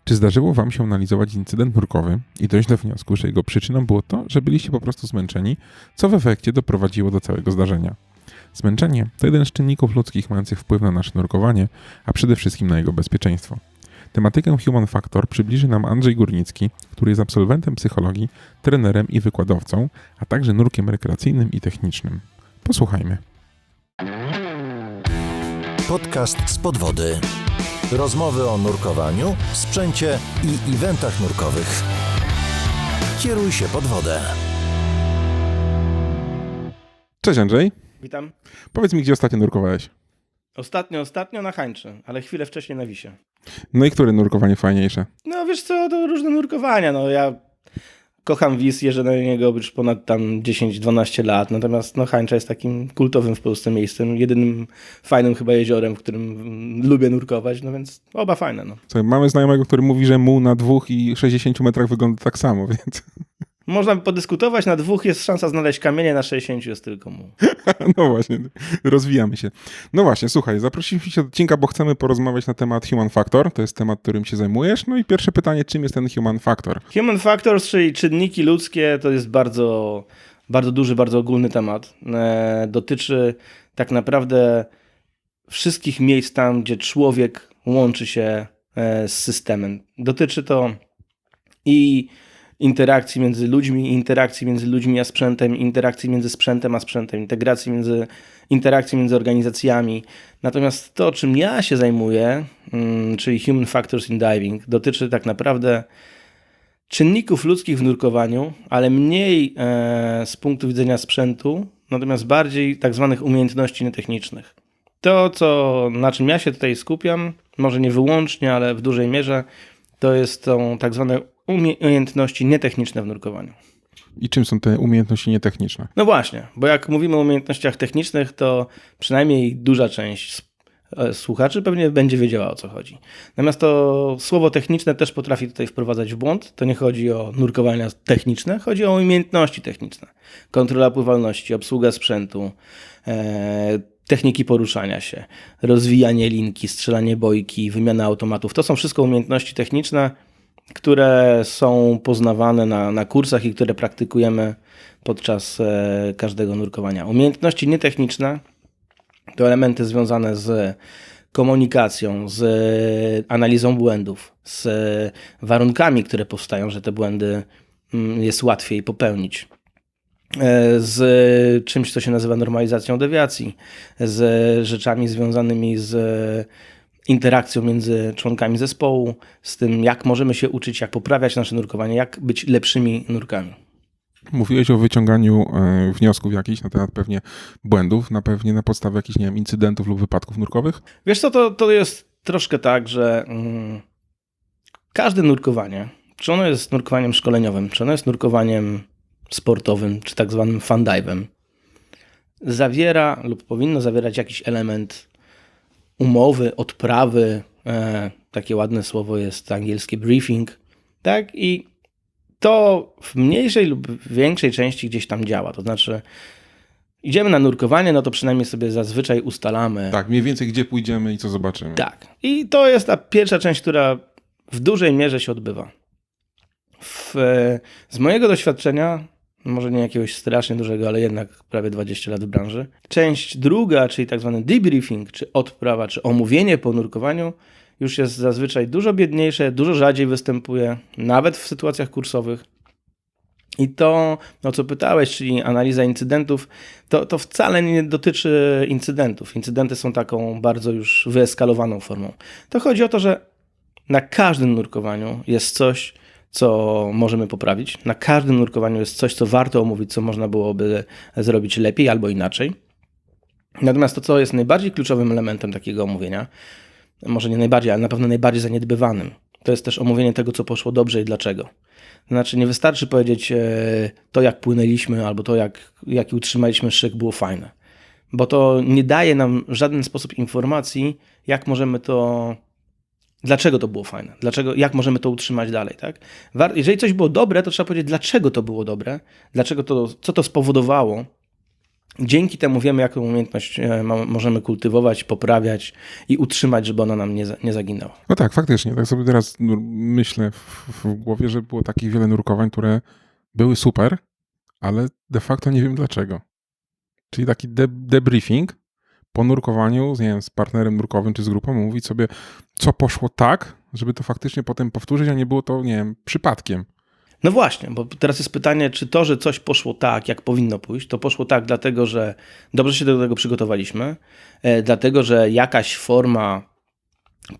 Czy zdarzyło Wam się analizować incydent nurkowy i dojść do wniosku, że jego przyczyną było to, że byliście po prostu zmęczeni, co w efekcie doprowadziło do całego zdarzenia? Zmęczenie to jeden z czynników ludzkich mających wpływ na nasze nurkowanie, a przede wszystkim na jego bezpieczeństwo. Tematykę Human Factor przybliży nam Andrzej Górnicki, który jest absolwentem psychologii, trenerem i wykładowcą, a także nurkiem rekreacyjnym i technicznym. Posłuchajmy. Podcast z podwody. Rozmowy o nurkowaniu, sprzęcie i eventach nurkowych. Kieruj się pod wodę. Cześć Andrzej. Witam. Powiedz mi, gdzie ostatnio nurkowałeś? Ostatnio na Hańczy, ale chwilę wcześniej na Wisie. No i które nurkowanie fajniejsze? No wiesz co, to różne nurkowania. No ja kocham Wis, jeżdżę na niego już ponad tam 10-12 lat. Natomiast no Hańcza jest takim kultowym w Polsce miejscem. Jedynym fajnym chyba jeziorem, w którym lubię nurkować. No więc oba fajne. No. Słuchaj, mamy znajomego, który mówi, że muł na 2 i 60 metrach wygląda tak samo, więc... Można by podyskutować, na 2 jest szansa znaleźć kamienie, na 60 jest tylko muł. No właśnie, rozwijamy się. No właśnie, słuchaj, zaprosiliśmy cię do odcinka, bo chcemy porozmawiać na temat Human Factor. To jest temat, którym się zajmujesz. No i pierwsze pytanie, czym jest ten Human Factor? Human Factors, czyli czynniki ludzkie, to jest bardzo, bardzo duży, bardzo ogólny temat. Dotyczy tak naprawdę wszystkich miejsc tam, gdzie człowiek łączy się z systemem. Dotyczy to i interakcji między ludźmi, interakcji między ludźmi a sprzętem, interakcji między sprzętem a sprzętem, interakcji między organizacjami. Natomiast to, czym ja się zajmuję, czyli Human Factors in Diving, dotyczy tak naprawdę czynników ludzkich w nurkowaniu, ale mniej z punktu widzenia sprzętu, natomiast bardziej tak zwanych umiejętności nietechnicznych. To, na czym ja się tutaj skupiam, może nie wyłącznie, ale w dużej mierze, to są tak zwane umiejętności nietechniczne w nurkowaniu. I czym są te umiejętności nietechniczne? No właśnie, bo jak mówimy o umiejętnościach technicznych, to przynajmniej duża część słuchaczy pewnie będzie wiedziała, o co chodzi. Natomiast to słowo techniczne też potrafi tutaj wprowadzać w błąd. To nie chodzi o nurkowania techniczne, chodzi o umiejętności techniczne. Kontrola pływalności, obsługa sprzętu, techniki poruszania się, rozwijanie linki, strzelanie bojki, wymiana automatów. To są wszystko umiejętności techniczne, które są poznawane na kursach i które praktykujemy podczas każdego nurkowania. Umiejętności nietechniczne to elementy związane z komunikacją, z analizą błędów, z warunkami, które powstają, że te błędy jest łatwiej popełnić, z czymś, co się nazywa normalizacją dewiacji, z rzeczami związanymi z interakcją między członkami zespołu, z tym, jak możemy się uczyć, jak poprawiać nasze nurkowanie, jak być lepszymi nurkami. Mówiłeś o wyciąganiu wniosków jakichś na temat pewnie błędów, pewnie na podstawie jakichś, nie wiem, incydentów lub wypadków nurkowych? Wiesz co, to jest troszkę tak, że każde nurkowanie, czy ono jest nurkowaniem szkoleniowym, czy ono jest nurkowaniem sportowym, czy tak zwanym fun dive'em, zawiera lub powinno zawierać jakiś element umowy, odprawy, takie ładne słowo jest angielskie briefing, tak? I to w mniejszej lub większej części gdzieś tam działa. To znaczy, idziemy na nurkowanie, no to przynajmniej sobie zazwyczaj ustalamy. Tak, mniej więcej gdzie pójdziemy i co zobaczymy. Tak. I to jest ta pierwsza część, która w dużej mierze się odbywa. Z mojego doświadczenia, może nie jakiegoś strasznie dużego, ale jednak prawie 20 lat w branży. Część druga, czyli tak zwany debriefing, czy odprawa, czy omówienie po nurkowaniu już jest zazwyczaj dużo biedniejsze, dużo rzadziej występuje, nawet w sytuacjach kursowych. I to, o co pytałeś, czyli analiza incydentów, to wcale nie dotyczy incydentów. Incydenty są taką bardzo już wyeskalowaną formą. To chodzi o to, że na każdym nurkowaniu jest coś, co możemy poprawić. Na każdym nurkowaniu jest coś, co warto omówić, co można byłoby zrobić lepiej albo inaczej. Natomiast to, co jest najbardziej kluczowym elementem takiego omówienia, może nie najbardziej, ale na pewno najbardziej zaniedbywanym, to jest też omówienie tego, co poszło dobrze i dlaczego. Znaczy nie wystarczy powiedzieć to, jak płynęliśmy, albo to, jaki utrzymaliśmy szyk, było fajne. Bo to nie daje nam w żaden sposób informacji, jak możemy to... Dlaczego to było fajne? Jak możemy to utrzymać dalej, tak? Jeżeli coś było dobre, to trzeba powiedzieć, dlaczego to było dobre, co to spowodowało Dzięki temu wiemy, jaką umiejętność możemy kultywować, poprawiać i utrzymać, żeby ona nam nie zaginęła. No tak, faktycznie. Tak sobie teraz myślę w głowie, że było takich wiele nurkowań, które były super, ale de facto nie wiem dlaczego. Czyli taki debriefing po nurkowaniu, nie wiem, z partnerem nurkowym czy z grupą, mówić sobie, co poszło tak, żeby to faktycznie potem powtórzyć, a nie było to, nie wiem, przypadkiem. No właśnie, bo teraz jest pytanie, czy to, że coś poszło tak, jak powinno pójść, to poszło tak dlatego, że dobrze się do tego przygotowaliśmy, dlatego, że jakaś forma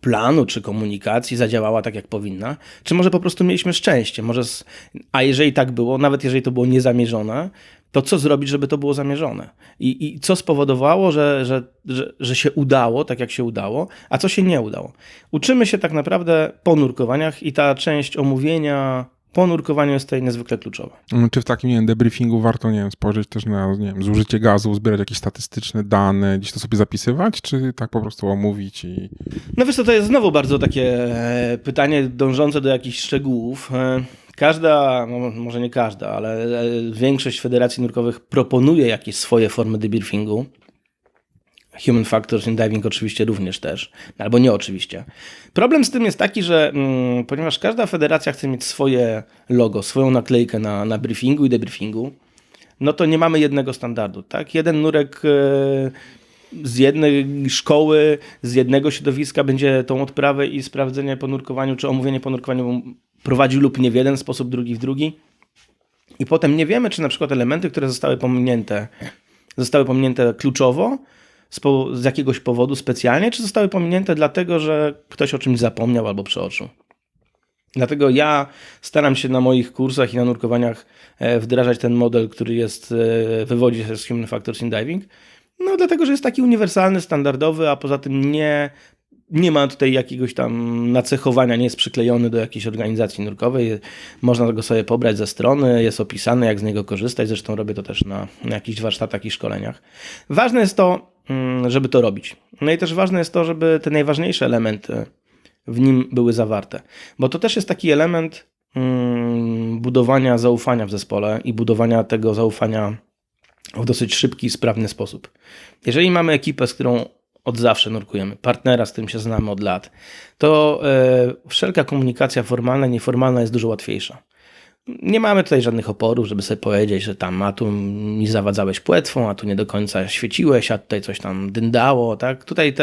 planu czy komunikacji zadziałała tak, jak powinna, czy może po prostu mieliśmy szczęście, a jeżeli tak było, nawet jeżeli to było niezamierzone, to co zrobić, żeby to było zamierzone? I co spowodowało, że się udało, tak jak się udało, a co się nie udało? Uczymy się tak naprawdę po nurkowaniach i ta część omówienia po nurkowaniu jest tutaj niezwykle kluczowa. Czy w takim, nie wiem, debriefingu warto, nie wiem, spojrzeć też na, nie wiem, zużycie gazu, zbierać jakieś statystyczne dane, gdzieś to sobie zapisywać, czy tak po prostu omówić i... No wiesz co, to jest znowu bardzo takie pytanie dążące do jakichś szczegółów. Każda, no może nie każda, ale większość federacji nurkowych proponuje jakieś swoje formy debriefingu. Human Factors in Diving oczywiście również też, albo nie oczywiście. Problem z tym jest taki, że ponieważ każda federacja chce mieć swoje logo, swoją naklejkę na briefingu i debriefingu, no to nie mamy jednego standardu, tak? Jeden nurek z jednej szkoły, z jednego środowiska będzie tą odprawę i sprawdzenie po nurkowaniu, czy omówienie po nurkowaniu prowadził lub nie w jeden sposób, drugi w drugi. I potem nie wiemy, czy na przykład elementy, które zostały pominięte kluczowo, z jakiegoś powodu specjalnie, czy zostały pominięte dlatego, że ktoś o czymś zapomniał albo przeoczył. Dlatego ja staram się na moich kursach i na nurkowaniach wdrażać ten model, który wywodzi się z Human Factors in Diving, no dlatego, że jest taki uniwersalny, standardowy, a poza tym nie ma tutaj jakiegoś tam nacechowania, nie jest przyklejony do jakiejś organizacji nurkowej. Można go sobie pobrać ze strony, jest opisane, jak z niego korzystać. Zresztą robię to też na jakichś warsztatach i szkoleniach. Ważne jest to, żeby to robić. No i też ważne jest to, żeby te najważniejsze elementy w nim były zawarte. Bo to też jest taki element budowania zaufania w zespole i budowania tego zaufania w dosyć szybki i sprawny sposób. Jeżeli mamy ekipę, z którą od zawsze nurkujemy, partnera, z którym się znamy od lat, to wszelka komunikacja formalna i nieformalna jest dużo łatwiejsza. Nie mamy tutaj żadnych oporów, żeby sobie powiedzieć, że a tu mi zawadzałeś płetwą, a tu nie do końca świeciłeś, a tutaj coś tam dyndało, tak? Tutaj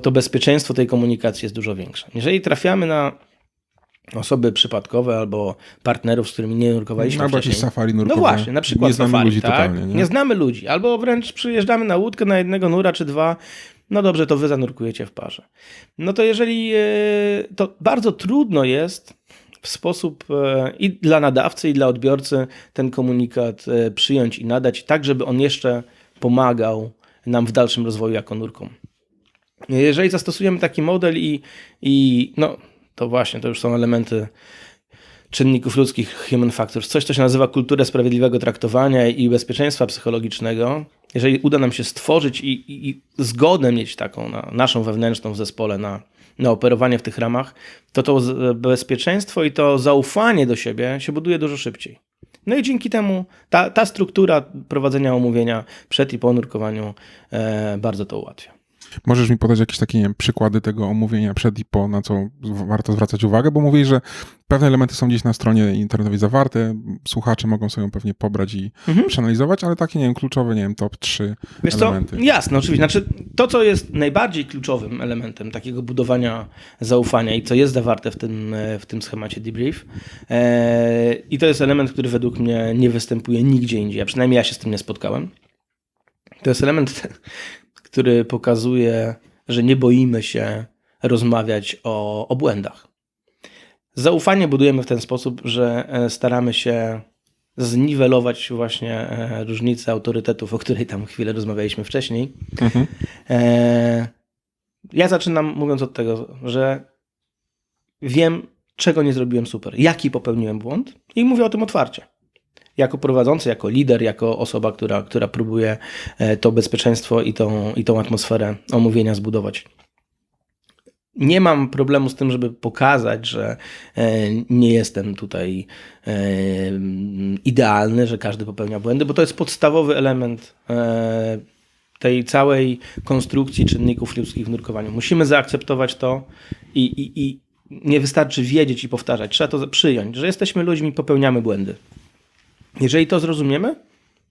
to bezpieczeństwo tej komunikacji jest dużo większe. Jeżeli trafiamy na osoby przypadkowe albo partnerów, z którymi nie nurkowaliśmy albo wcześniej. Jakieś safari nurkowe. No właśnie, na przykład nie znamy safari, ludzi tak? totalnie. Nie? Nie znamy ludzi, albo wręcz przyjeżdżamy na łódkę na jednego nura czy dwa, no dobrze, to wy zanurkujecie w parze. No to jeżeli, to bardzo trudno jest w sposób i dla nadawcy, i dla odbiorcy ten komunikat przyjąć i nadać tak, żeby on jeszcze pomagał nam w dalszym rozwoju jako nurkom. Jeżeli zastosujemy taki model i no to właśnie, to już są elementy czynników ludzkich, human factors, coś, co się nazywa kulturę sprawiedliwego traktowania i bezpieczeństwa psychologicznego. Jeżeli uda nam się stworzyć i zgodę mieć taką naszą wewnętrzną w zespole na operowanie w tych ramach, to bezpieczeństwo i to zaufanie do siebie się buduje dużo szybciej. No i dzięki temu ta struktura prowadzenia omówienia przed i po nurkowaniu bardzo to ułatwia. Możesz mi podać jakieś takie, nie wiem, przykłady tego omówienia przed i po, na co warto zwracać uwagę? Bo mówisz, że pewne elementy są gdzieś na stronie internetowej zawarte, słuchacze mogą sobie ją pewnie pobrać i przeanalizować, ale takie, nie wiem, kluczowe, nie wiem, top 3 elementy. Co? Jasne, oczywiście. Znaczy, to, co jest najbardziej kluczowym elementem takiego budowania zaufania i co jest zawarte w tym schemacie debrief, i to jest element, który według mnie nie występuje nigdzie indziej, a przynajmniej ja się z tym nie spotkałem. To jest element, który pokazuje, że nie boimy się rozmawiać o błędach. Zaufanie budujemy w ten sposób, że staramy się zniwelować właśnie różnicę autorytetów, o której tam chwilę rozmawialiśmy wcześniej. Ja zaczynam mówiąc od tego, że wiem, czego nie zrobiłem super, jaki popełniłem błąd i mówię o tym otwarcie. Jako prowadzący, jako lider, jako osoba, która próbuje to bezpieczeństwo i tą atmosferę omówienia zbudować. Nie mam problemu z tym, żeby pokazać, że nie jestem tutaj idealny, że każdy popełnia błędy, bo to jest podstawowy element tej całej konstrukcji czynników ludzkich w nurkowaniu. Musimy zaakceptować to i nie wystarczy wiedzieć i powtarzać. Trzeba to przyjąć, że jesteśmy ludźmi, popełniamy błędy. Jeżeli to zrozumiemy,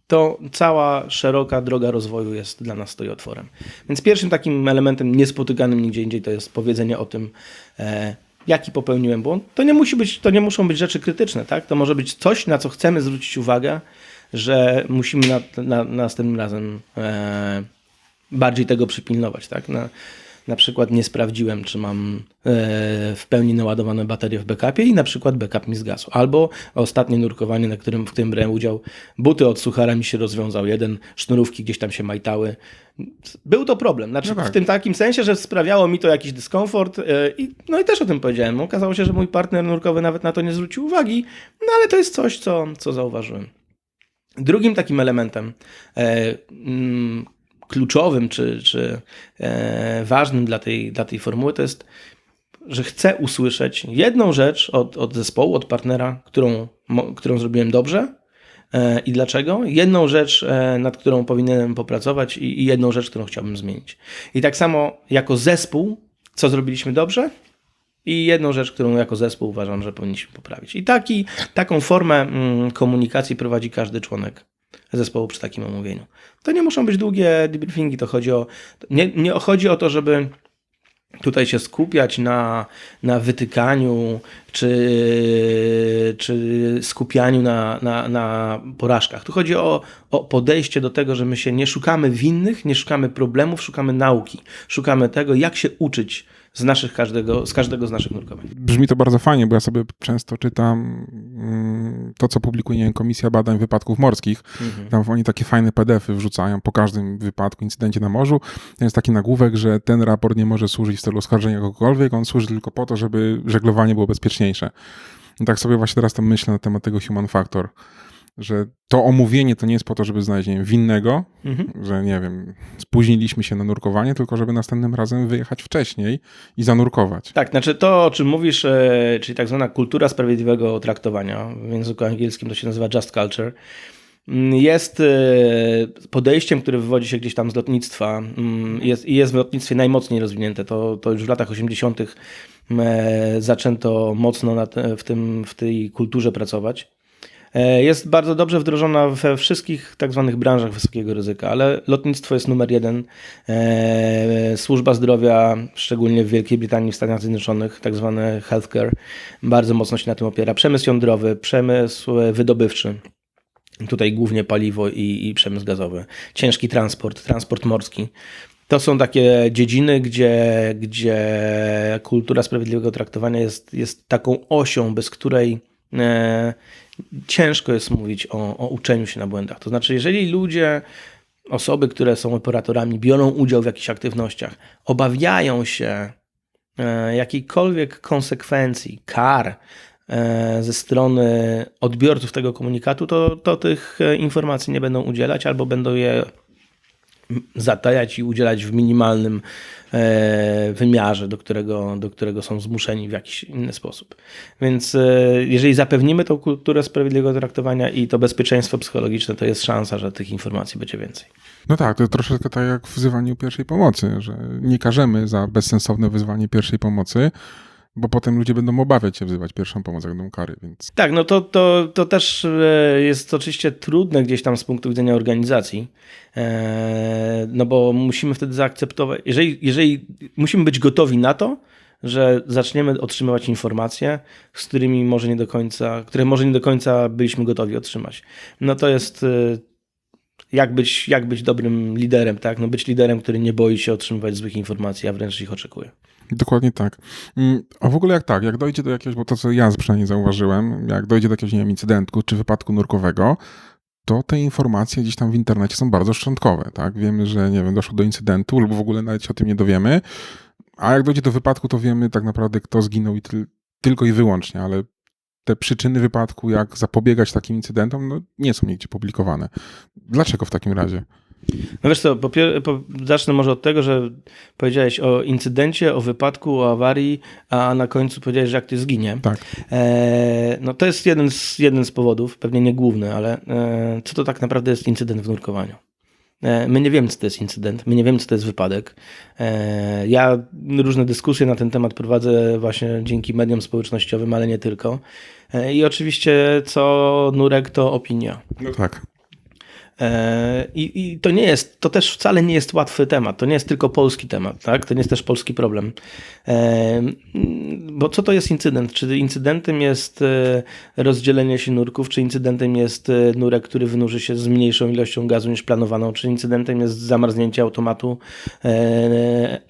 to cała szeroka droga rozwoju jest dla nas stoi otworem. Więc pierwszym takim elementem niespotykanym nigdzie indziej to jest powiedzenie o tym, jaki popełniłem błąd. To nie muszą być rzeczy krytyczne, tak? To może być coś, na co chcemy zwrócić uwagę, że musimy następnym razem bardziej tego przypilnować, tak? Na przykład nie sprawdziłem, czy mam w pełni naładowane baterie w backupie i na przykład backup mi zgasł. Albo ostatnie nurkowanie, w którym brałem udział, buty od suchara mi się rozwiązał jeden, sznurówki gdzieś tam się majtały. Był to problem. Znaczy, w tym takim sensie, że sprawiało mi to jakiś dyskomfort i też o tym powiedziałem. Okazało się, że mój partner nurkowy nawet na to nie zwrócił uwagi, ale to jest coś, co zauważyłem. Drugim takim elementem kluczowym czy ważnym dla tej formuły to jest, że chcę usłyszeć jedną rzecz od zespołu, od partnera, którą zrobiłem dobrze i dlaczego. Jedną rzecz, nad którą powinienem popracować i jedną rzecz, którą chciałbym zmienić. I tak samo jako zespół, co zrobiliśmy dobrze i jedną rzecz, którą jako zespół uważam, że powinniśmy poprawić. I taką formę komunikacji prowadzi każdy członek zespołu przy takim omówieniu. To nie muszą być długie debriefingi, to nie chodzi o to, żeby tutaj się skupiać na wytykaniu czy skupianiu na porażkach. Tu chodzi o podejście do tego, że my się nie szukamy winnych, nie szukamy problemów, szukamy nauki. Szukamy tego, jak się uczyć z każdego z naszych nurkowań. Brzmi to bardzo fajnie, bo ja sobie często czytam to, co publikuje, nie wiem, Komisja Badań Wypadków Morskich. Tam oni takie fajne PDF-y wrzucają po każdym wypadku, incydencie na morzu. To jest taki nagłówek, że ten raport nie może służyć w celu oskarżenia kogokolwiek, on służy tylko po to, żeby żeglowanie było bezpieczniejsze. I tak sobie właśnie teraz tam myślę na temat tego human factor, że to omówienie to nie jest po to, żeby znaleźć, nie wiem, winnego, że nie wiem, spóźniliśmy się na nurkowanie, tylko żeby następnym razem wyjechać wcześniej i zanurkować. Tak, znaczy to, o czym mówisz, czyli tak zwana kultura sprawiedliwego traktowania, w języku angielskim to się nazywa just culture, jest podejściem, które wywodzi się gdzieś tam z lotnictwa i jest w lotnictwie najmocniej rozwinięte. To już w latach 80. zaczęto mocno w tej kulturze pracować. Jest bardzo dobrze wdrożona we wszystkich tak zwanych branżach wysokiego ryzyka, ale lotnictwo jest numer 1. Służba zdrowia, szczególnie w Wielkiej Brytanii, w Stanach Zjednoczonych, tak zwane healthcare, bardzo mocno się na tym opiera. Przemysł jądrowy, przemysł wydobywczy, tutaj głównie paliwo i przemysł gazowy. Ciężki transport morski. To są takie dziedziny, gdzie kultura sprawiedliwego traktowania jest taką osią, bez której ciężko jest mówić o uczeniu się na błędach. To znaczy, jeżeli osoby, które są operatorami, biorą udział w jakichś aktywnościach, obawiają się jakiejkolwiek konsekwencji, kar ze strony odbiorców tego komunikatu, to tych informacji nie będą udzielać albo będą je zatajać i udzielać w minimalnym wymiarze, do którego są zmuszeni w jakiś inny sposób. Więc jeżeli zapewnimy tą kulturę sprawiedliwego traktowania i to bezpieczeństwo psychologiczne, to jest szansa, że tych informacji będzie więcej. No tak, to troszeczkę tak jak w wzywaniu pierwszej pomocy, że nie karzemy za bezsensowne wyzwanie pierwszej pomocy, bo potem ludzie będą obawiać się wzywać pierwszą pomoc, jak będą kary, więc... Tak, no to też jest oczywiście trudne gdzieś tam z punktu widzenia organizacji, no bo musimy wtedy zaakceptować, jeżeli musimy być gotowi na to, że zaczniemy otrzymywać informacje, które może nie do końca byliśmy gotowi otrzymać. No to jest jak być dobrym liderem, tak? No być liderem, który nie boi się otrzymywać złych informacji, a wręcz ich oczekuje. Dokładnie tak. A w ogóle jak dojdzie do jakiegoś, bo to co ja przynajmniej zauważyłem, jak dojdzie do jakiegoś, nie wiem, incydentu czy wypadku nurkowego, to te informacje gdzieś tam w internecie są bardzo szczątkowe, tak? Wiemy, że, nie wiem, doszło do incydentu lub w ogóle nawet się o tym nie dowiemy, a jak dojdzie do wypadku, to wiemy tak naprawdę, kto zginął i tylko i wyłącznie, ale te przyczyny wypadku, jak zapobiegać takim incydentom, no nie są nigdzie publikowane. Dlaczego w takim razie? No wiesz co, zacznę może od tego, że powiedziałeś o incydencie, o wypadku, o awarii, a na końcu powiedziałeś, że jak ktoś zginie. Tak. No to jest jeden z powodów, pewnie nie główny, ale co to tak naprawdę jest incydent w nurkowaniu? My nie wiemy, co to jest incydent, my nie wiemy, co to jest wypadek. Ja różne dyskusje na ten temat prowadzę właśnie dzięki mediom społecznościowym, ale nie tylko. I oczywiście co nurek, to opinia. No tak. I to też wcale nie jest łatwy temat. To nie jest tylko polski temat, tak? To nie jest też polski problem. Bo co to jest incydent? Czy incydentem jest rozdzielenie się nurków, czy incydentem jest nurek, który wynurzy się z mniejszą ilością gazu niż planowano, czy incydentem jest zamarznięcie automatu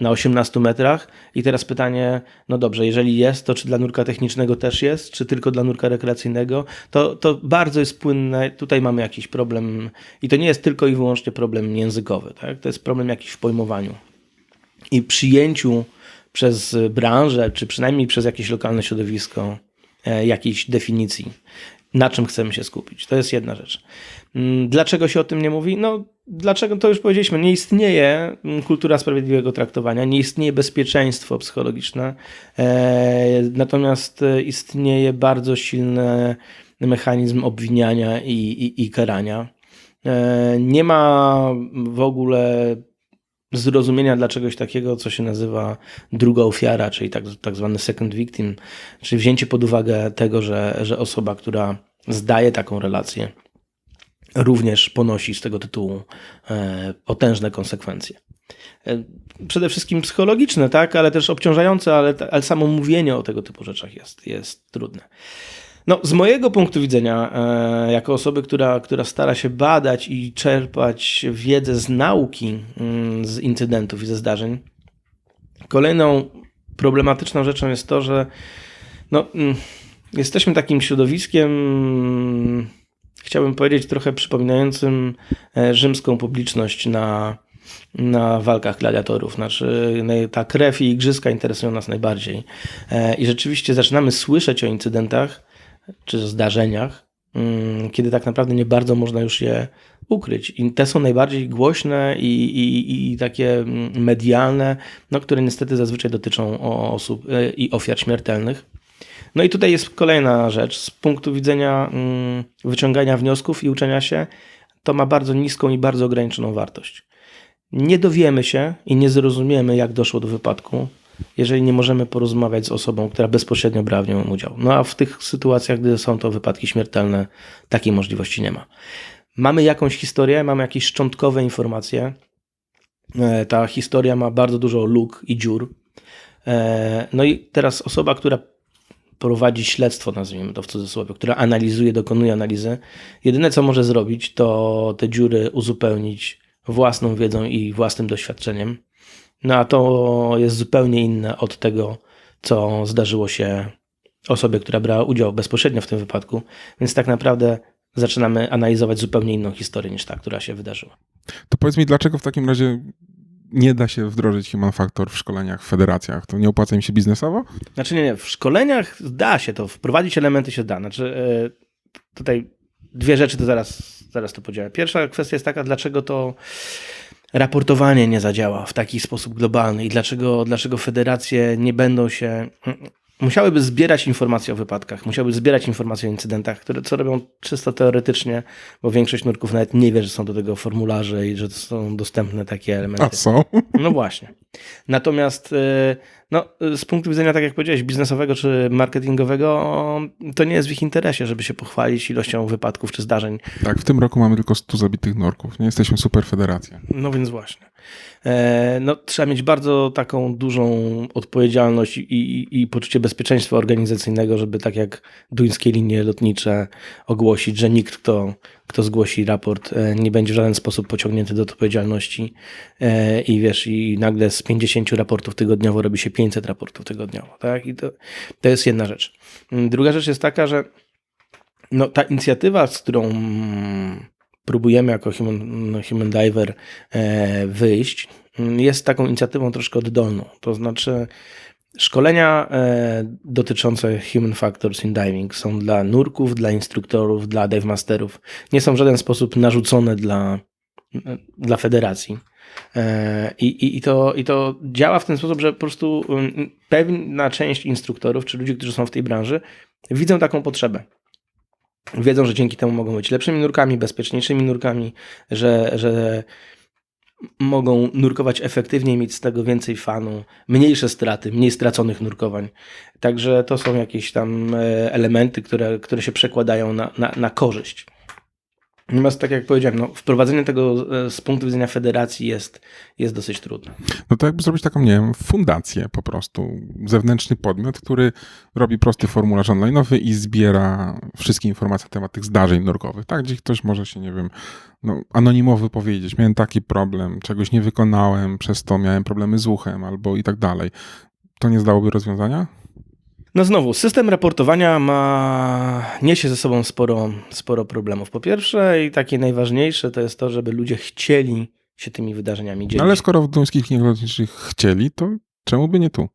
na 18 metrach? I teraz pytanie, no dobrze, jeżeli jest, to czy dla nurka technicznego też jest, czy tylko dla nurka rekreacyjnego? To bardzo jest płynne. Tutaj mamy jakiś problem. I to nie jest tylko i wyłącznie problem językowy, tak? To jest problem jakiś w pojmowaniu i przyjęciu przez branżę, czy przynajmniej przez jakieś lokalne środowisko jakiejś definicji, na czym chcemy się skupić. To jest jedna rzecz. Dlaczego się o tym nie mówi? No, dlaczego, to już powiedzieliśmy, nie istnieje kultura sprawiedliwego traktowania, nie istnieje bezpieczeństwo psychologiczne, natomiast istnieje bardzo silny mechanizm obwiniania i karania. Nie ma w ogóle zrozumienia dla czegoś takiego, co się nazywa druga ofiara, czyli tak zwany second victim, czyli wzięcie pod uwagę tego, że osoba, która zdaje taką relację, również ponosi z tego tytułu potężne konsekwencje. Przede wszystkim psychologiczne, tak, ale też obciążające, ale samo mówienie o tego typu rzeczach jest trudne. No, z mojego punktu widzenia, jako osoby, która stara się badać i czerpać wiedzę z nauki, z incydentów i ze zdarzeń, kolejną problematyczną rzeczą jest to, że jesteśmy takim środowiskiem, chciałbym powiedzieć, trochę przypominającym rzymską publiczność na walkach gladiatorów. Znaczy, ta krew i igrzyska interesują nas najbardziej. I rzeczywiście zaczynamy słyszeć o incydentach, czy zdarzeniach, kiedy tak naprawdę nie bardzo można już je ukryć. I te są najbardziej głośne i takie medialne, które niestety zazwyczaj dotyczą osób i ofiar śmiertelnych. No i tutaj jest kolejna rzecz. Z punktu widzenia wyciągania wniosków i uczenia się, to ma bardzo niską i bardzo ograniczoną wartość. Nie dowiemy się i nie zrozumiemy, jak doszło do wypadku, jeżeli nie możemy porozmawiać z osobą, która bezpośrednio brała w nim udział. No a w tych sytuacjach, gdy są to wypadki śmiertelne, takiej możliwości nie ma. Mamy jakąś historię, mamy jakieś szczątkowe informacje. Ta historia ma bardzo dużo luk i dziur. No i teraz osoba, która prowadzi śledztwo, nazwijmy to w cudzysłowie, która analizuje, dokonuje analizy, jedyne co może zrobić, to te dziury uzupełnić własną wiedzą i własnym doświadczeniem. No a to jest zupełnie inne od tego, co zdarzyło się osobie, która brała udział bezpośrednio w tym wypadku, więc tak naprawdę zaczynamy analizować zupełnie inną historię niż ta, która się wydarzyła. To powiedz mi, dlaczego w takim razie nie da się wdrożyć Human Factor w szkoleniach, w federacjach? To nie opłaca im się biznesowo? Znaczy nie, w szkoleniach da się to, wprowadzić elementy się da. Znaczy tutaj dwie rzeczy, to zaraz to podzielę. Pierwsza kwestia jest taka, dlaczego to raportowanie nie zadziała w taki sposób globalny i dlaczego federacje nie będą się... Musiałyby zbierać informacje o wypadkach, musiałyby zbierać informacje o incydentach, co robią czysto teoretycznie, bo większość nurków nawet nie wie, że są do tego formularze i że są dostępne takie elementy. A są? No właśnie. Natomiast z punktu widzenia, tak jak powiedziałeś, biznesowego czy marketingowego, to nie jest w ich interesie, żeby się pochwalić ilością wypadków czy zdarzeń. Tak, w tym roku mamy tylko 100 zabitych nurków. Nie jesteśmy super federacja. No więc właśnie. Trzeba mieć bardzo taką dużą odpowiedzialność i poczucie bezpieczeństwa organizacyjnego, żeby tak jak duńskie linie lotnicze ogłosić, że nikt, kto zgłosi raport, nie będzie w żaden sposób pociągnięty do odpowiedzialności i nagle z 50 raportów tygodniowo robi się 500 raportów tygodniowo. Tak? I to jest jedna rzecz. Druga rzecz jest taka, że ta inicjatywa, z którą próbujemy jako Human Diver wyjść, jest taką inicjatywą troszkę oddolną. To znaczy szkolenia dotyczące Human Factors in Diving są dla nurków, dla instruktorów, dla dive masterów. Nie są w żaden sposób narzucone dla dla federacji. I to działa w ten sposób, że po prostu pewna część instruktorów, czy ludzi, którzy są w tej branży, widzą taką potrzebę. Wiedzą, że dzięki temu mogą być lepszymi nurkami, bezpieczniejszymi nurkami, że mogą nurkować efektywniej, mieć z tego więcej fanu, mniejsze straty, mniej straconych nurkowań. Także to są jakieś tam elementy, które się przekładają na korzyść. Natomiast tak jak powiedziałem, wprowadzenie tego z punktu widzenia federacji jest dosyć trudne. No to jakby zrobić taką, nie wiem, fundację po prostu, zewnętrzny podmiot, który robi prosty formularz online'owy i zbiera wszystkie informacje na temat tych zdarzeń nurkowych, tak? Gdzie ktoś może się, nie wiem, anonimowy powiedzieć, miałem taki problem, czegoś nie wykonałem, przez to miałem problemy z uchem albo i tak dalej. To nie zdałoby rozwiązania? No znowu, system raportowania niesie ze sobą sporo problemów. Po pierwsze i takie najważniejsze to jest to, żeby ludzie chcieli się tymi wydarzeniami dzielić. No ale skoro w duńskich liniach lotniczych chcieli, to czemu by nie tu?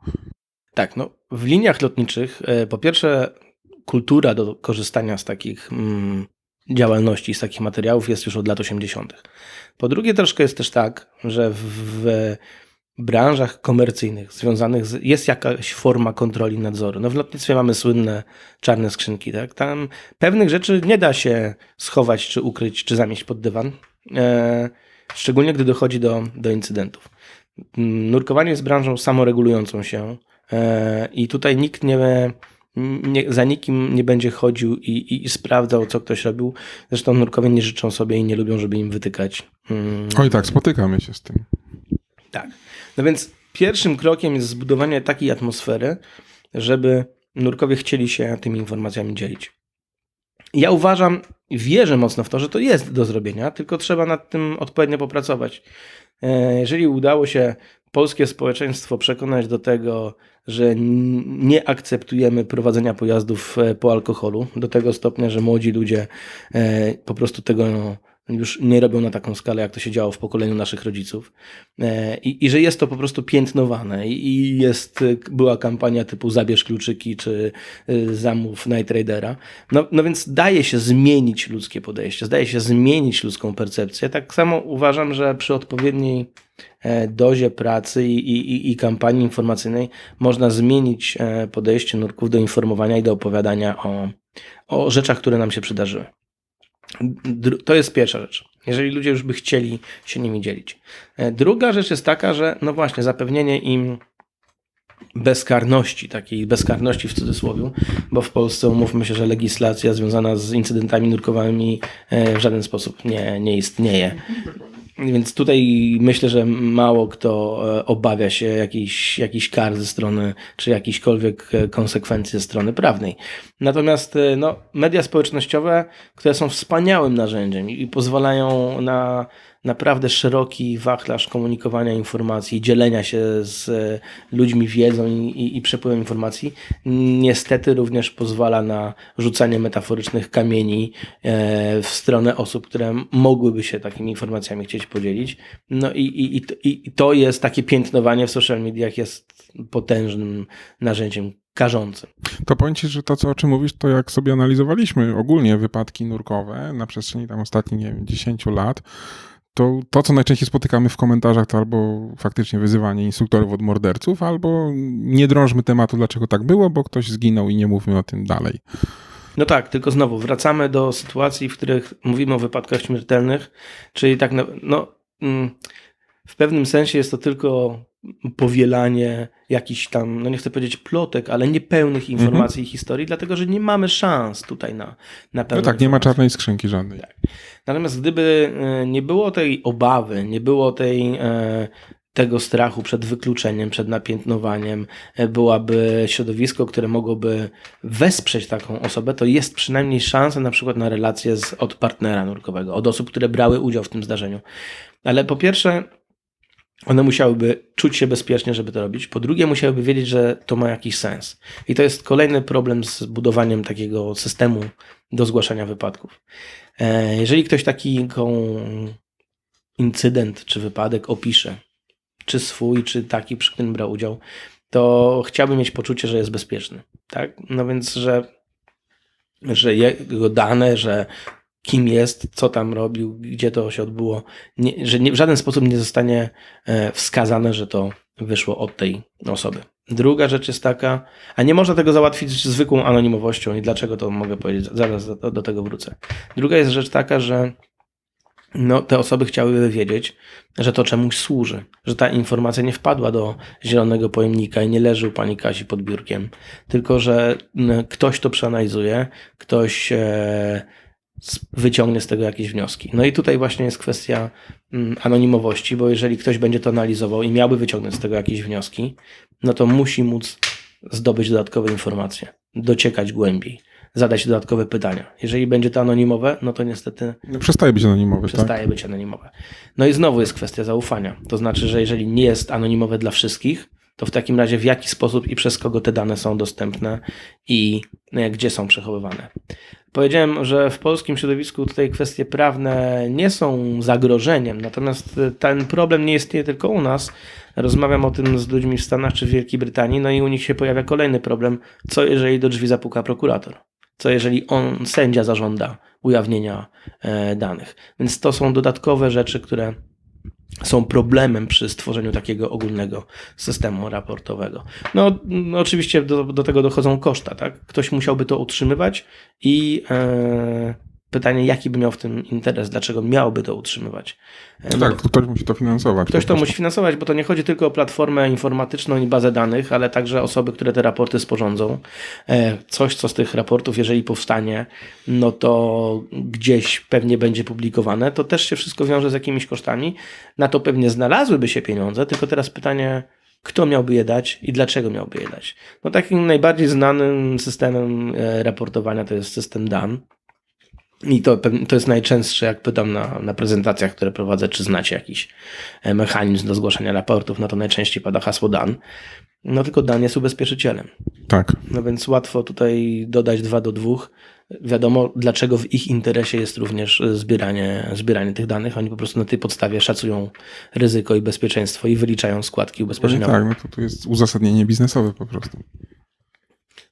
Tak, w liniach lotniczych po pierwsze kultura do korzystania z takich działalności, z takich materiałów jest już od lat 80. Po drugie troszkę jest też tak, że w branżach komercyjnych związanych jest jakaś forma kontroli nadzoru. W lotnictwie mamy słynne czarne skrzynki, tak? Tam pewnych rzeczy nie da się schować, czy ukryć, czy zamieść pod dywan, szczególnie gdy dochodzi do incydentów. Nurkowanie jest branżą samoregulującą się i tutaj nikt za nikim nie będzie chodził i sprawdzał, co ktoś robił. Zresztą nurkowie nie życzą sobie i nie lubią, żeby im wytykać. Oj tak, spotykamy się z tym. Tak. No więc pierwszym krokiem jest zbudowanie takiej atmosfery, żeby nurkowie chcieli się tymi informacjami dzielić. Ja uważam i wierzę mocno w to, że to jest do zrobienia, tylko trzeba nad tym odpowiednio popracować. Jeżeli udało się polskie społeczeństwo przekonać do tego, że nie akceptujemy prowadzenia pojazdów po alkoholu, do tego stopnia, że młodzi ludzie po prostu tego już nie robią na taką skalę, jak to się działo w pokoleniu naszych rodziców. I że jest to po prostu piętnowane. I była kampania typu zabierz kluczyki, czy zamów Night Raidera. No więc daje się zmienić ludzkie podejście, daje się zmienić ludzką percepcję. Tak samo uważam, że przy odpowiedniej dozie pracy i kampanii informacyjnej można zmienić podejście nurków do informowania i do opowiadania o rzeczach, które nam się przydarzyły. To jest pierwsza rzecz, jeżeli ludzie już by chcieli się nimi dzielić. Druga rzecz jest taka, że właśnie zapewnienie im bezkarności, takiej bezkarności w cudzysłowie, bo w Polsce umówmy się, że legislacja związana z incydentami nurkowymi w żaden sposób nie istnieje. Więc tutaj myślę, że mało kto obawia się jakichś kar ze strony, czy jakichkolwiek konsekwencji ze strony prawnej. Natomiast media społecznościowe, które są wspaniałym narzędziem i pozwalają na naprawdę szeroki wachlarz komunikowania informacji, dzielenia się z ludźmi wiedzą i przepływem informacji, niestety również pozwala na rzucanie metaforycznych kamieni w stronę osób, które mogłyby się takimi informacjami chcieć podzielić. I to jest takie piętnowanie w social mediach jest potężnym narzędziem karzącym. To powiem Ci, że to, o czym mówisz, to jak sobie analizowaliśmy ogólnie wypadki nurkowe na przestrzeni tam ostatnich, 10 lat, to, co najczęściej spotykamy w komentarzach, to albo faktycznie wyzywanie instruktorów od morderców, albo nie drążmy tematu, dlaczego tak było, bo ktoś zginął i nie mówmy o tym dalej. No tak, tylko znowu wracamy do sytuacji, w których mówimy o wypadkach śmiertelnych, czyli tak w pewnym sensie jest to tylko powielanie jakichś tam, nie chcę powiedzieć plotek, ale niepełnych informacji i historii, dlatego że nie mamy szans tutaj na pełne tak, nie ma czarnej skrzynki żadnej. Tak. Natomiast gdyby nie było tej obawy, nie było tego strachu przed wykluczeniem, przed napiętnowaniem, byłaby środowisko, które mogłoby wesprzeć taką osobę, to jest przynajmniej szansa na przykład na relację od partnera nurkowego, od osób, które brały udział w tym zdarzeniu. Ale po pierwsze, one musiałyby czuć się bezpiecznie, żeby to robić. Po drugie, musiałyby wiedzieć, że to ma jakiś sens. I to jest kolejny problem z budowaniem takiego systemu do zgłaszania wypadków. Jeżeli ktoś taki incydent czy wypadek opisze, czy swój, czy taki, przy którym brał udział, to chciałby mieć poczucie, że jest bezpieczny. Tak? No więc, że jego dane, że kim jest, co tam robił, gdzie to się odbyło, że w żaden sposób nie zostanie wskazane, że to wyszło od tej osoby. Druga rzecz jest taka, a nie można tego załatwić zwykłą anonimowością i dlaczego to mogę powiedzieć, zaraz do tego wrócę. Druga jest rzecz taka, że te osoby chciałyby wiedzieć, że to czemuś służy, że ta informacja nie wpadła do zielonego pojemnika i nie leży u pani Kasi pod biurkiem, tylko że ktoś to przeanalizuje, ktoś wyciągnie z tego jakieś wnioski. No i tutaj właśnie jest kwestia anonimowości, bo jeżeli ktoś będzie to analizował i miałby wyciągnąć z tego jakieś wnioski, no to musi móc zdobyć dodatkowe informacje, dociekać głębiej, zadać dodatkowe pytania. Jeżeli będzie to anonimowe, no to niestety Przestaje być anonimowy, przestaje być anonimowe. No i znowu jest kwestia zaufania. To znaczy, że jeżeli nie jest anonimowe dla wszystkich, to w takim razie w jaki sposób i przez kogo te dane są dostępne i gdzie są przechowywane. Powiedziałem, że w polskim środowisku tutaj kwestie prawne nie są zagrożeniem, natomiast ten problem nie istnieje tylko u nas. Rozmawiam o tym z ludźmi w Stanach czy w Wielkiej Brytanii, no i u nich się pojawia kolejny problem. Co jeżeli do drzwi zapuka prokurator? Co jeżeli sędzia zażąda ujawnienia danych? Więc to są dodatkowe rzeczy, które są problemem przy stworzeniu takiego ogólnego systemu raportowego. No oczywiście do tego dochodzą koszta, tak? Ktoś musiałby to utrzymywać i pytanie, jaki by miał w tym interes, dlaczego miałby to utrzymywać. No tak, ktoś musi to finansować. Ktoś to musi finansować, bo to nie chodzi tylko o platformę informatyczną i bazę danych, ale także osoby, które te raporty sporządzą. Coś, co z tych raportów, jeżeli powstanie, no to gdzieś pewnie będzie publikowane. To też się wszystko wiąże z jakimiś kosztami. Na to pewnie znalazłyby się pieniądze, tylko teraz pytanie, kto miałby je dać i dlaczego miałby je dać. No takim najbardziej znanym systemem raportowania to jest system DAN. I to jest najczęstsze, jak pytam na prezentacjach, które prowadzę, czy znacie jakiś mechanizm do zgłaszania raportów, no to najczęściej pada hasło DAN. No tylko DAN jest ubezpieczycielem. Tak. No więc łatwo tutaj dodać 2 do 2. Wiadomo, dlaczego w ich interesie jest również zbieranie tych danych. Oni po prostu na tej podstawie szacują ryzyko i bezpieczeństwo i wyliczają składki ubezpieczeniowe. Tak, no to tu jest uzasadnienie biznesowe po prostu.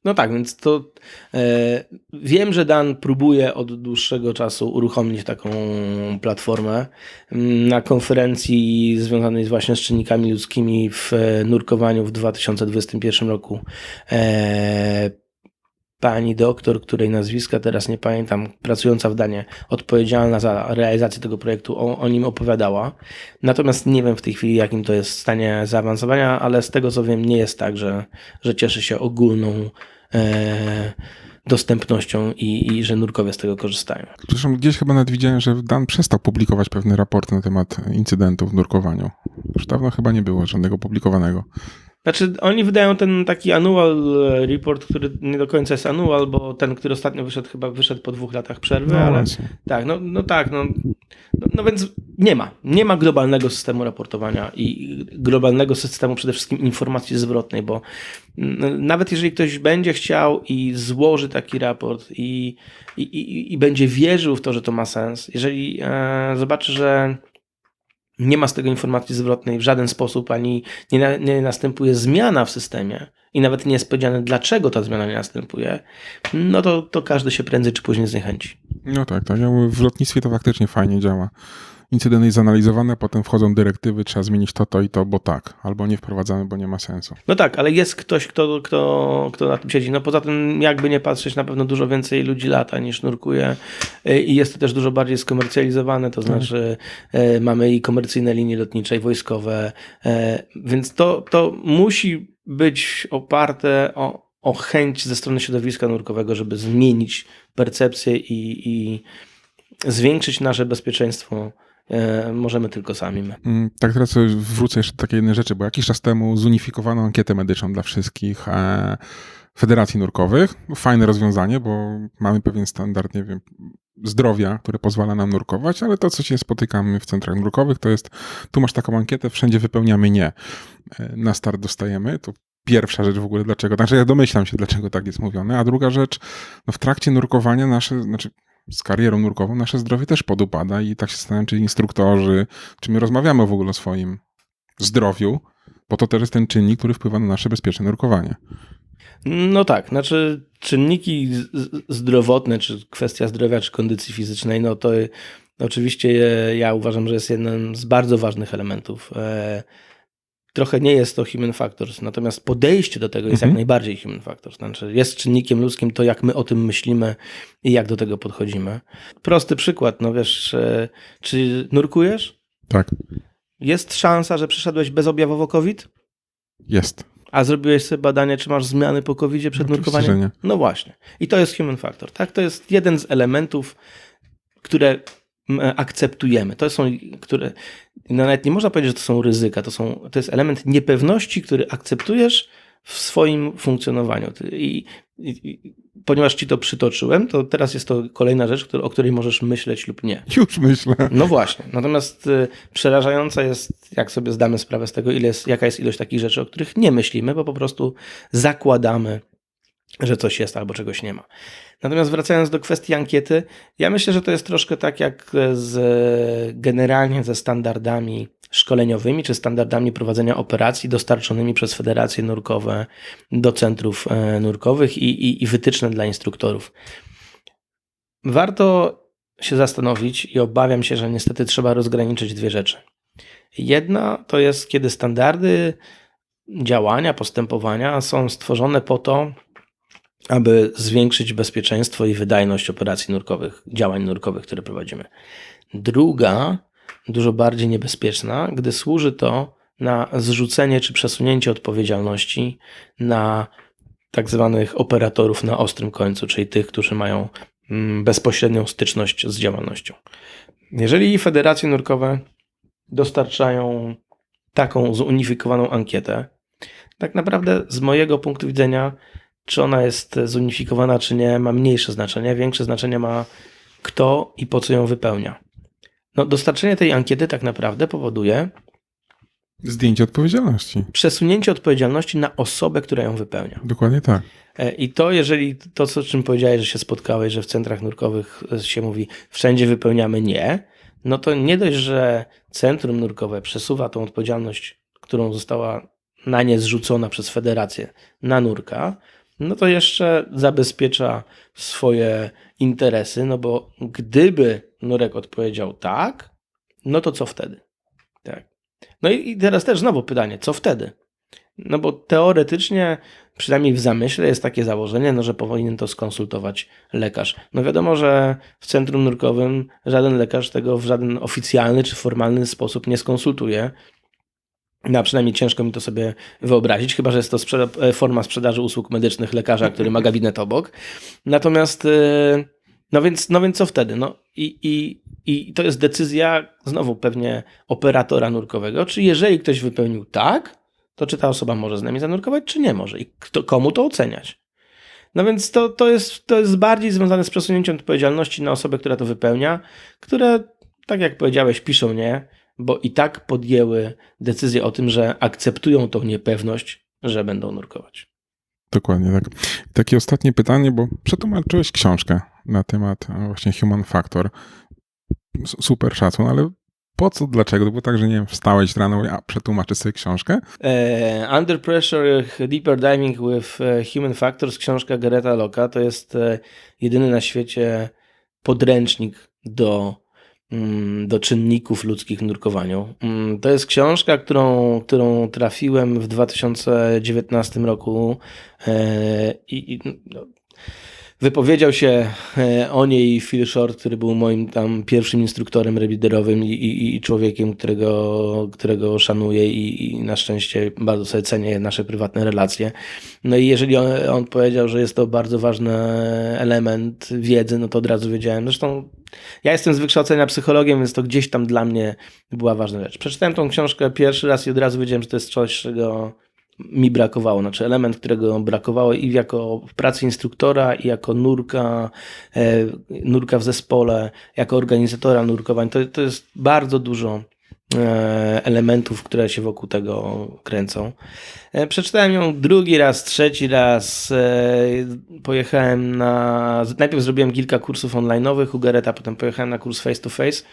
No tak, więc to wiem, że Dan próbuje od dłuższego czasu uruchomić taką platformę. Na konferencji związanej właśnie z czynnikami ludzkimi w nurkowaniu w 2021 roku pani doktor, której nazwiska teraz nie pamiętam, pracująca w Danie, odpowiedzialna za realizację tego projektu, o nim opowiadała. Natomiast nie wiem w tej chwili, jakim to jest w stanie zaawansowania, ale z tego co wiem, nie jest tak, że cieszy się ogólną dostępnością i że nurkowie z tego korzystają. Zresztą gdzieś chyba nawet widziałem, że Dan przestał publikować pewne raporty na temat incydentów w nurkowaniu. Już dawno chyba nie było żadnego publikowanego. Znaczy, oni wydają ten taki annual report, który nie do końca jest annual, bo ten, który ostatnio wyszedł, chyba wyszedł po 2 latach przerwy, No ale właśnie. tak, no więc nie ma globalnego systemu raportowania i globalnego systemu przede wszystkim informacji zwrotnej, bo nawet jeżeli ktoś będzie chciał i złoży taki raport i będzie wierzył w to, że to ma sens, jeżeli zobaczy, że nie ma z tego informacji zwrotnej w żaden sposób, ani nie następuje zmiana w systemie i nawet nie jest powiedziane, dlaczego ta zmiana nie następuje, no to każdy się prędzej czy później zniechęci. No tak. W lotnictwie to faktycznie fajnie działa. Incydent jest zanalizowany, potem wchodzą dyrektywy, trzeba zmienić to i to, bo tak. Albo nie wprowadzamy, bo nie ma sensu. No tak, ale jest ktoś, kto na tym siedzi. No poza tym, jakby nie patrzeć, na pewno dużo więcej ludzi lata niż nurkuje i jest to też dużo bardziej skomercjalizowane, to znaczy mamy i komercyjne linie lotnicze, i wojskowe, więc to musi być oparte o chęć ze strony środowiska nurkowego, żeby zmienić percepcję i zwiększyć nasze bezpieczeństwo. Możemy tylko sami. Tak, teraz wrócę jeszcze do takiej jednej rzeczy, bo jakiś czas temu zunifikowano ankietę medyczną dla wszystkich federacji nurkowych. Fajne rozwiązanie, bo mamy pewien standard, nie wiem, zdrowia, które pozwala nam nurkować, ale to, co się spotykamy w centrach nurkowych, to jest, tu masz taką ankietę, wszędzie wypełniamy nie. Na start dostajemy, to pierwsza rzecz w ogóle, dlaczego, znaczy ja domyślam się, dlaczego tak jest mówione, a druga rzecz, no w trakcie nurkowania z karierą nurkową nasze zdrowie też podupada i tak się zastanawiam, czy instruktorzy, czy my rozmawiamy w ogóle o swoim zdrowiu, bo to też jest ten czynnik, który wpływa na nasze bezpieczne nurkowanie. No tak, znaczy czynniki zdrowotne, czy kwestia zdrowia, czy kondycji fizycznej, no to oczywiście ja uważam, że jest jeden z bardzo ważnych elementów. Trochę nie jest to human factors, natomiast podejście do tego jest jak najbardziej human factors. Znaczy jest czynnikiem ludzkim to, jak my o tym myślimy i jak do tego podchodzimy. Prosty przykład, no wiesz, czy nurkujesz? Tak, Jest szansa, że przeszedłeś bezobjawowo COVID? jest. A zrobiłeś sobie badanie, czy masz zmiany po COVID-zie przed Oczywiście, nurkowaniem? że nie. No właśnie. I to jest human factor. Tak? To jest jeden z elementów, które akceptujemy. To są, które nawet nie można powiedzieć, że to są ryzyka. To jest element niepewności, który akceptujesz w swoim funkcjonowaniu. Ponieważ ci to przytoczyłem, to teraz jest to kolejna rzecz, o której możesz myśleć lub nie. Już myślę. No właśnie. Natomiast przerażająca jest, jak sobie zdamy sprawę z tego, jaka jest ilość takich rzeczy, o których nie myślimy, bo po prostu zakładamy, że coś jest albo czegoś nie ma. Natomiast wracając do kwestii ankiety, ja myślę, że to jest troszkę tak jak generalnie ze standardami szkoleniowymi czy standardami prowadzenia operacji dostarczonymi przez federacje nurkowe do centrów nurkowych i wytyczne dla instruktorów. Warto się zastanowić i obawiam się, że niestety trzeba rozgraniczyć dwie rzeczy. Jedna to jest, kiedy standardy działania, postępowania są stworzone po to, aby zwiększyć bezpieczeństwo i wydajność operacji nurkowych, działań nurkowych, które prowadzimy. Druga, dużo bardziej niebezpieczna, gdy służy to na zrzucenie czy przesunięcie odpowiedzialności na tak zwanych operatorów na ostrym końcu, czyli tych, którzy mają bezpośrednią styczność z działalnością. Jeżeli federacje nurkowe dostarczają taką zunifikowaną ankietę, tak naprawdę z mojego punktu widzenia, czy ona jest zunifikowana, czy nie, ma mniejsze znaczenie. Większe znaczenie ma kto i po co ją wypełnia. No, dostarczenie tej ankiety tak naprawdę powoduje Zdjęcie odpowiedzialności. przesunięcie odpowiedzialności na osobę, która ją wypełnia. Dokładnie tak. I to, jeżeli to, o czym powiedziałeś, że się spotkałeś, że w centrach nurkowych się mówi, wszędzie wypełniamy nie, no to nie dość, że centrum nurkowe przesuwa tą odpowiedzialność, którą została na nie zrzucona przez federację na nurka, no to jeszcze zabezpiecza swoje interesy, no bo gdyby nurek odpowiedział tak, no to co wtedy? Tak. No i teraz też znowu pytanie, co wtedy? No bo teoretycznie, przynajmniej w zamyśle jest takie założenie, no, że powinien to skonsultować lekarz. No wiadomo, że w centrum nurkowym żaden lekarz tego w żaden oficjalny czy formalny sposób nie skonsultuje. No, a przynajmniej ciężko mi to sobie wyobrazić, chyba że jest to forma sprzedaży usług medycznych lekarza, który ma gabinet obok. Natomiast, no więc co wtedy? No i to jest decyzja znowu pewnie operatora nurkowego, czy jeżeli ktoś wypełnił tak, to czy ta osoba może z nami zanurkować, czy nie może i komu to oceniać. No więc to jest bardziej związane z przesunięciem odpowiedzialności na osobę, która to wypełnia, które, tak jak powiedziałeś, piszą nie, bo i tak podjęły decyzję o tym, że akceptują tą niepewność, że będą nurkować. Dokładnie tak. Takie ostatnie pytanie, bo przetłumaczyłeś książkę na temat właśnie Human Factor. Super szacun, ale po co, dlaczego? To było tak, że nie wiem, wstałeś rano, a przetłumaczę sobie książkę? Under Pressure, Deeper Diving with Human Factors, książka Garretta Locka, to jest jedyny na świecie podręcznik do czynników ludzkich w nurkowaniu. To jest książka, którą trafiłem w 2019 roku i wypowiedział się o niej Phil Short, który był moim tam pierwszym instruktorem rebelderowym i człowiekiem, którego szanuję i na szczęście bardzo sobie cenię nasze prywatne relacje. No i jeżeli on powiedział, że jest to bardzo ważny element wiedzy, no to od razu wiedziałem. Zresztą ja jestem z wykształcenia psychologiem, więc to gdzieś tam dla mnie była ważna rzecz. Przeczytałem tą książkę pierwszy raz i od razu wiedziałem, że to jest coś, czego mi brakowało, znaczy element, którego brakowało i jako w pracy instruktora, i jako nurka w zespole, jako organizatora nurkowań. To jest bardzo dużo elementów, które się wokół tego kręcą. Przeczytałem ją drugi raz, trzeci raz. Pojechałem najpierw zrobiłem kilka kursów online'owych u Garretta, potem pojechałem na kurs face to face.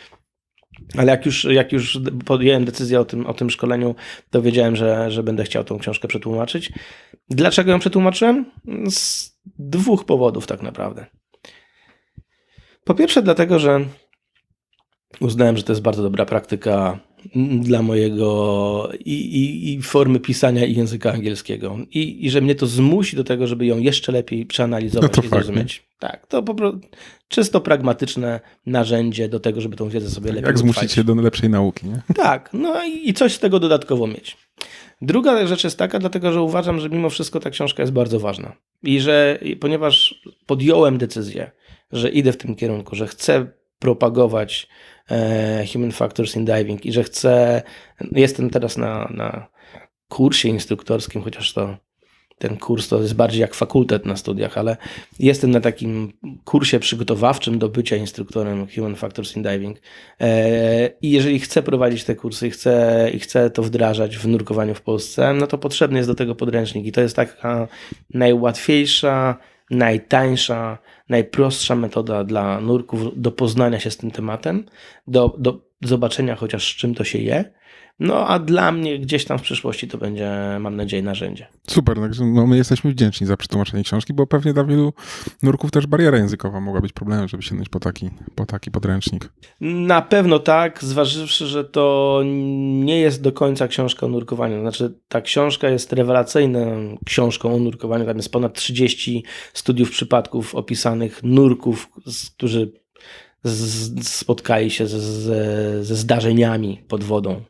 Ale jak już podjąłem decyzję o tym szkoleniu, to wiedziałem, że będę chciał tą książkę przetłumaczyć. Dlaczego ją przetłumaczyłem? Z 2 powodów tak naprawdę. Po pierwsze dlatego, że uznałem, że to jest bardzo dobra praktyka dla mojego i formy pisania i języka angielskiego. I że mnie to zmusi do tego, żeby ją jeszcze lepiej przeanalizować No to i fakt, zrozumieć. Tak, to po prostu czysto pragmatyczne narzędzie do tego, żeby tą wiedzę sobie lepiej Jak zmusić utrwalić. się do lepszej nauki, nie? Tak, no i coś z tego dodatkowo mieć. Druga rzecz jest taka, dlatego że uważam, że mimo wszystko ta książka jest bardzo ważna. Ponieważ podjąłem decyzję, że idę w tym kierunku, że chcę propagować Human Factors in Diving i że jestem teraz na kursie instruktorskim, chociaż ten kurs to jest bardziej jak fakultet na studiach, ale jestem na takim kursie przygotowawczym do bycia instruktorem Human Factors in Diving. I jeżeli chcę prowadzić te kursy i chcę to wdrażać w nurkowaniu w Polsce, no to potrzebny jest do tego podręcznik. I to jest taka najłatwiejsza, najtańsza, najprostsza metoda dla nurków do poznania się z tym tematem, do zobaczenia chociaż z czym to się je. No a dla mnie gdzieś tam w przyszłości to będzie, mam nadzieję, narzędzie. Super, także my jesteśmy wdzięczni za przetłumaczenie książki, bo pewnie dla wielu nurków też bariera językowa mogła być problemem, żeby sięgnąć po taki podręcznik. Na pewno tak, zważywszy, że to nie jest do końca książka o nurkowaniu. Znaczy, ta książka jest rewelacyjną książką o nurkowaniu. Tam jest ponad 30 studiów przypadków opisanych nurków, którzy spotkali się ze zdarzeniami pod wodą,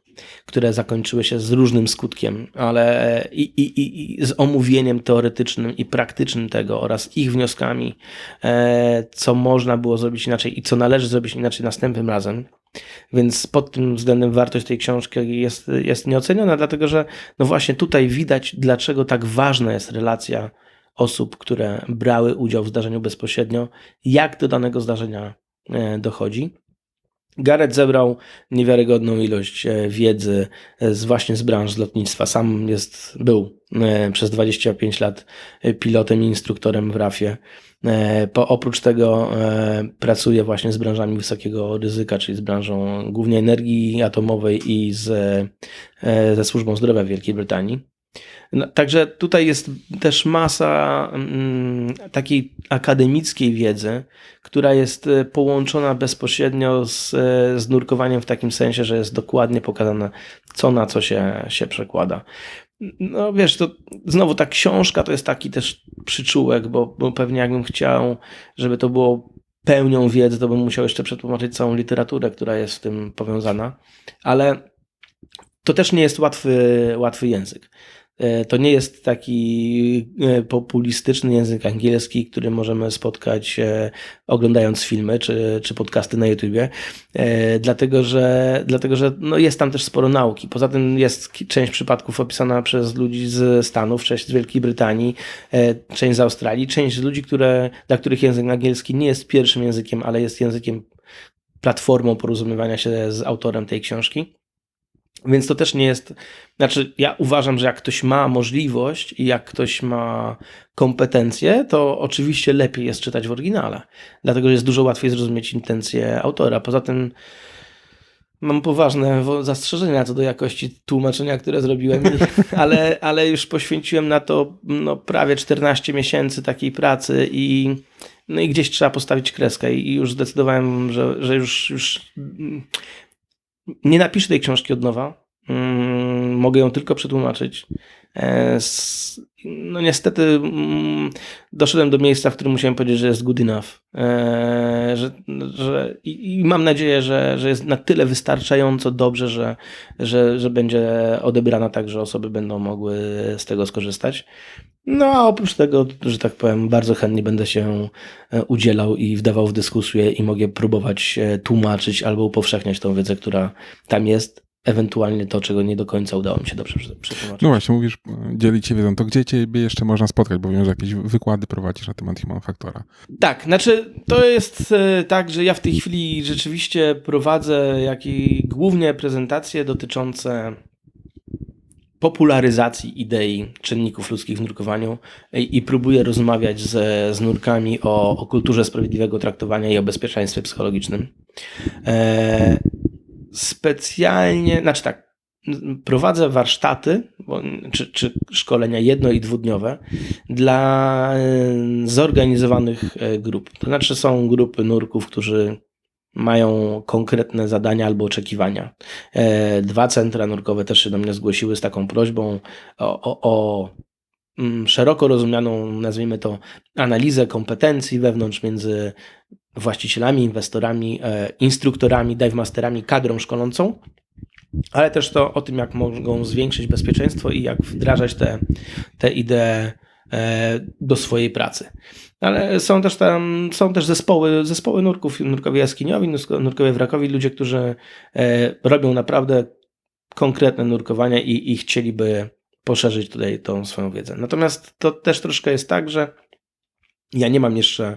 które zakończyły się z różnym skutkiem, ale i z omówieniem teoretycznym i praktycznym tego oraz ich wnioskami, co można było zrobić inaczej i co należy zrobić inaczej następnym razem. Więc pod tym względem wartość tej książki jest nieoceniona, dlatego że no właśnie tutaj widać, dlaczego tak ważna jest relacja osób, które brały udział w zdarzeniu bezpośrednio, jak do danego zdarzenia dochodzi. Gareth zebrał niewiarygodną ilość wiedzy właśnie z branż lotnictwa. Sam był przez 25 lat pilotem i instruktorem w RAF-ie. Oprócz tego pracuje właśnie z branżami wysokiego ryzyka, czyli z branżą głównie energii atomowej i ze służbą zdrowia w Wielkiej Brytanii. No, także tutaj jest też masa takiej akademickiej wiedzy, która jest połączona bezpośrednio z nurkowaniem w takim sensie, że jest dokładnie pokazane, co na co się przekłada. No wiesz, to znowu ta książka to jest taki też przyczółek, bo pewnie jakbym chciał, żeby to było pełnią wiedzy, to bym musiał jeszcze przetłumaczyć całą literaturę, która jest w tym powiązana, ale to też nie jest łatwy język. To nie jest taki populistyczny język angielski, który możemy spotkać oglądając filmy czy podcasty na YouTubie, dlatego że no jest tam też sporo nauki. Poza tym jest część przypadków opisana przez ludzi z Stanów, część z Wielkiej Brytanii, część z Australii, część z ludzi, dla których język angielski nie jest pierwszym językiem, ale jest językiem, platformą porozumiewania się z autorem tej książki. Więc to też nie jest, znaczy ja uważam, że jak ktoś ma możliwość i jak ktoś ma kompetencje, to oczywiście lepiej jest czytać w oryginale, dlatego że jest dużo łatwiej zrozumieć intencje autora. Poza tym mam poważne zastrzeżenia co do jakości tłumaczenia, które zrobiłem, ale już poświęciłem na to prawie 14 miesięcy takiej pracy i gdzieś trzeba postawić kreskę i już zdecydowałem, że już nie napiszę tej książki od nowa. Mogę ją tylko przetłumaczyć. No niestety doszedłem do miejsca, w którym musiałem powiedzieć, że jest good enough. I mam nadzieję, że jest na tyle wystarczająco dobrze, że będzie odebrana tak, że osoby będą mogły z tego skorzystać. No a oprócz tego, że tak powiem, bardzo chętnie będę się udzielał i wdawał w dyskusję i mogę próbować tłumaczyć albo upowszechniać tą wiedzę, która tam jest. Ewentualnie to, czego nie do końca udało mi się dobrze przetłumaczyć. No właśnie, mówisz, dzielić się wiedzą. To gdzie ciebie jeszcze można spotkać? Bo wiem, że jakieś wykłady prowadzisz na temat Human Factora. Tak, znaczy to jest tak, że ja w tej chwili rzeczywiście prowadzę głównie prezentacje dotyczące popularyzacji idei czynników ludzkich w nurkowaniu i próbuję rozmawiać z nurkami o kulturze sprawiedliwego traktowania i o bezpieczeństwie psychologicznym. specjalnie, znaczy tak, prowadzę warsztaty czy szkolenia jedno- i dwudniowe dla zorganizowanych grup. To znaczy są grupy nurków, którzy mają konkretne zadania albo oczekiwania. 2 centra nurkowe też się do mnie zgłosiły z taką prośbą o szeroko rozumianą, nazwijmy to, analizę kompetencji wewnątrz między właścicielami, inwestorami, instruktorami, dive masterami, kadrą szkolącą, ale też to o tym, jak mogą zwiększyć bezpieczeństwo i jak wdrażać te idee do swojej pracy. Ale są też zespoły nurków, nurkowie jaskiniowi, nurkowie wrakowi, ludzie, którzy robią naprawdę konkretne nurkowania i chcieliby poszerzyć tutaj tą swoją wiedzę. Natomiast to też troszkę jest tak, że ja nie mam jeszcze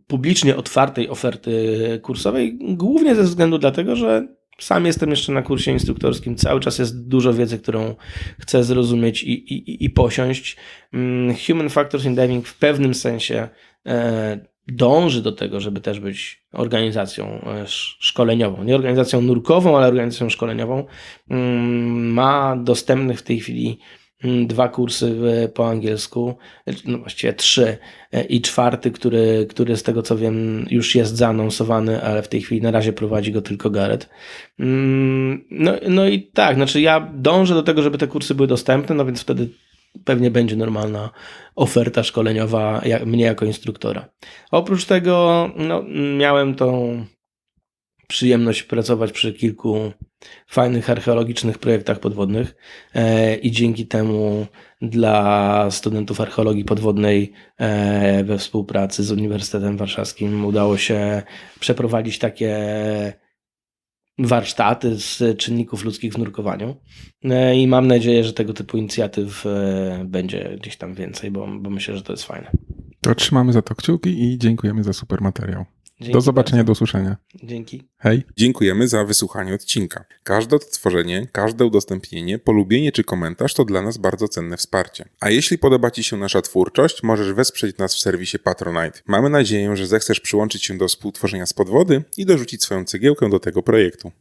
publicznie otwartej oferty kursowej, głównie ze względu dlatego, że sam jestem jeszcze na kursie instruktorskim, cały czas jest dużo wiedzy, którą chcę zrozumieć i posiąść. Human Factors in Diving w pewnym sensie dąży do tego, żeby też być organizacją szkoleniową. Nie organizacją nurkową, ale organizacją szkoleniową. Ma dostępnych w tej chwili 2 kursy po angielsku, no właściwie 3 i 4, który z tego co wiem już jest zaanonsowany, ale w tej chwili na razie prowadzi go tylko Gareth. No i tak, znaczy ja dążę do tego, żeby te kursy były dostępne, no więc wtedy pewnie będzie normalna oferta szkoleniowa mnie jako instruktora. Oprócz tego miałem tą przyjemność pracować przy kilku fajnych archeologicznych projektach podwodnych i dzięki temu dla studentów archeologii podwodnej we współpracy z Uniwersytetem Warszawskim udało się przeprowadzić takie warsztaty z czynników ludzkich w nurkowaniu i mam nadzieję, że tego typu inicjatyw będzie gdzieś tam więcej, bo myślę, że to jest fajne. To trzymamy za to kciuki i dziękujemy za super materiał. Dzięki Do zobaczenia, bardzo. do usłyszenia. Dzięki. Hej. Dziękujemy za wysłuchanie odcinka. Każde odtworzenie, każde udostępnienie, polubienie czy komentarz to dla nas bardzo cenne wsparcie. A jeśli podoba Ci się nasza twórczość, możesz wesprzeć nas w serwisie Patronite. Mamy nadzieję, że zechcesz przyłączyć się do współtworzenia z podwody i dorzucić swoją cegiełkę do tego projektu.